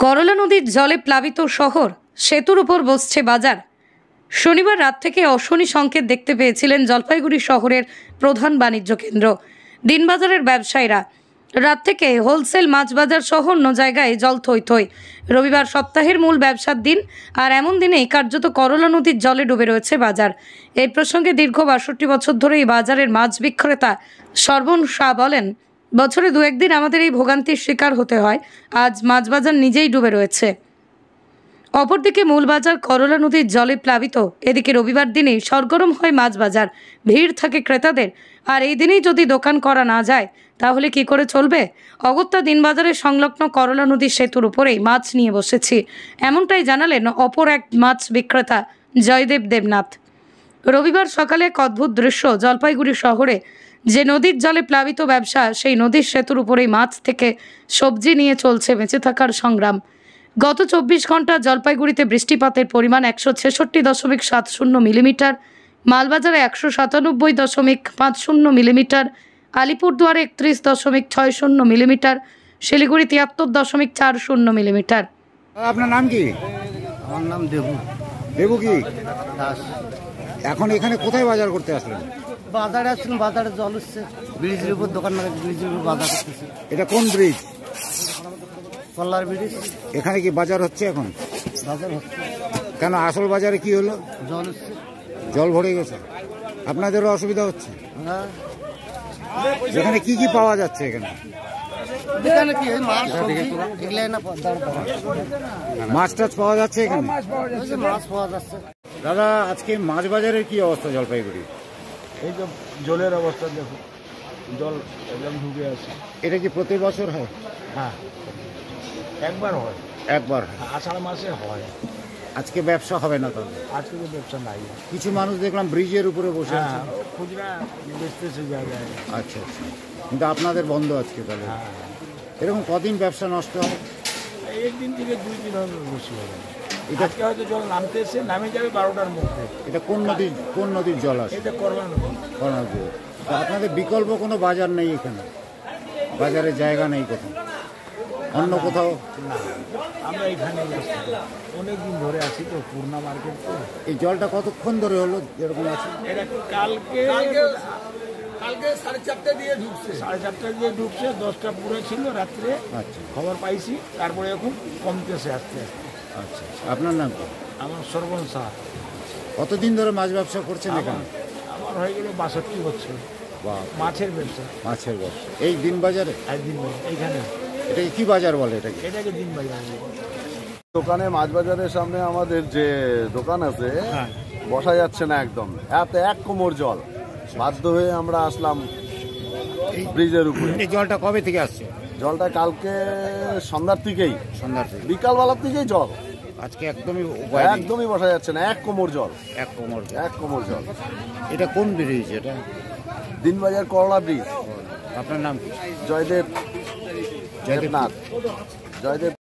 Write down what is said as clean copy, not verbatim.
করলা নদীর জলে প্লাবিত শহর, সেতুর উপর বসছে বাজার। শনিবার রাত থেকে অশনি সংকেত দেখতে পেয়েছিলেন জলপাইগুড়ি শহরের প্রধান বাণিজ্য কেন্দ্র দিনবাজারের ব্যবসায়ীরা। রাত থেকে হোলসেল মাছ বাজার সহ অন্য জায়গায় জল থই থই। রবিবার সপ্তাহের মূল ব্যবসার দিন, আর এমন দিনেই কার্যত করলা নদীর জলে ডুবে রয়েছে বাজার। এই প্রসঙ্গে দীর্ঘ ৬২ বছর ধরে এই বাজারের মাছ বিক্রেতা সর্বণ শাহ বলেন, বছরে দু একদিন আমাদের এই ভোগান্তির শিকার হতে হয়। আজ মাছ বাজার নিজেই ডুবে রয়েছে। অপরদিকে মূল বাজার করলা নদীর জলে প্লাবিত। এদিকে রবিবার দিনেই সরগরম হয় মাছ বাজার, ভিড় থাকে ক্রেতাদের। আর এই দিনেই যদি দোকান করা না যায় তাহলে কি করে চলবে? অগত্যা দিনবাজারের সংলগ্ন করলা নদীর সেতুর উপরেই মাছ নিয়ে বসেছি, এমনটাই জানালেন অপর এক মাছ বিক্রেতা জয়দেব দেবনাথ। রবিবার সকালে এক অদ্ভুত দৃশ্য জলপাইগুড়ি শহরে। যে নদীর জলে প্লাবিত ব্যবসা, সেই নদীর সেতুর উপরেই মাছ থেকে সবজি নিয়ে চলছে বেঁচে থাকার সংগ্রাম। গত ২৪ ঘন্টা জলপাইগুড়িতে বৃষ্টিপাতের পরিমাণ ১৬৬.৭০ মিলিমিটার, মালবাজারে ১৯৭.৫০ মিলিমিটার, আলিপুরদুয়ারে ৩১.৬০ মিলিমিটার, শিলিগুড়ি ৭৩.৪০ মিলিমিটার। আপনার নাম কি? আমার নাম দেবু। দেবু কি দাস। এখন এখানে কোথায় বাজার করতে আসলেন? বাজারে আসছিলাম, বাজারে জল উঠছে, ব্রিজের উপর দোকান মানে ব্রিজের উপর বাজার করতেছে। এটা কোন ব্রিজ? কল্লার ব্রিজ। এখানে কি বাজার হচ্ছে এখন? বাজার হচ্ছে। কেন, আসল বাজারে কি হলো? জল উঠছে। জল ভরে গেছে, আপনাদেরও অসুবিধা হচ্ছে? হ্যাঁ। এখানে কি কি পাওয়া যাচ্ছে? এখানে এখানে কি মাছ সবজি এগুলো না মাছ টাছ পাওয়া যাচ্ছে? এখানে মাছ পাওয়া যাচ্ছে। দাদা, আজকে মাছ বাজারের কি অবস্থা জলপাইগুড়ি? এই তো জলের অবস্থা দেখো, জল একদম ঢুকে আছে। এটা কি প্রতি বছর হয়? হ্যাঁ, একবার হয়, একবার। আষাঢ় মাসে হয়। আজকে ব্যবসা হবে না তাহলে? আজকে তো ব্যবসা নাই। কিছু মানুষ দেখলাম ব্রিজের উপরে বসে আছে। হ্যাঁ, খুচরা বেচতেছে জায়গায়। আচ্ছা আচ্ছা, কিন্তু আপনাদের বন্ধ আজকে তাহলে? হ্যাঁ, এরকম কদিন ব্যবসা নষ্ট হয়? একদিন থেকে ২ দিন হবে, বেশি হবে। এটা আজকে হয়তো জল নামতেছে, নামে যাবে ১২টার মধ্যে। এটা কোন নদীর জল আসে? এটা করবা না। করোনা নদী। তো আপনাদের বিকল্প কোনো বাজার নেই এখানে? বাজারের জায়গা নেই কোথাও, অন্য কোথাও? না, আমরা এখানে অনেকদিন ধরে আছি তো, পূর্ণা মার্কেট তো। এই জলটা কতক্ষণ ধরে হলো এরকম আছে? এটা কালকে 4:30 দিয়ে ঢুকছে। 4:30 দিয়ে ঢুকছে, 10টা পুরো ছিল রাত্রে। আচ্ছা খবর পাইছি, তারপরে এখন কমতেছে আস্তে আস্তে। আচ্ছা। আপনার নাম কি? আমার সর্বণ শাহ। কতদিন ধরে মাছ ব্যবসা করছেন এখানে? আমার হয়ে গেল ৬২ বছর। বা মাছের ব্যবসা। মাছের ব্যবসা এই দিন বাজারে? একদিন এইখানে এটাকে কি বাজার বলে? এটাকে দিন বাজার। দোকানে মাছ বাজারের সামনে আমাদের যে দোকান আছে, বসা যাচ্ছে না একদম, এত এক কোমর জল। বাধ্য হয়ে আমরা আসলাম ব্রিজের উপরে। এই জলটা কবে থেকে আসছে? জলটা কালকে সন্ধ্যার থেকেই, সন্ধ্যার থেকে? বিকালবেলার থেকেই জল। আজকে একদমই একদমই বসা যাচ্ছে না, এক কোমর জল। এক কোমর জল। এক কোমর জল। এটা কোন ব্রিজ? এটা দিনবাজার করলা ব্রিজ। আপনার নাম কি? জয়দেব দেবনাথ। জয়দেব।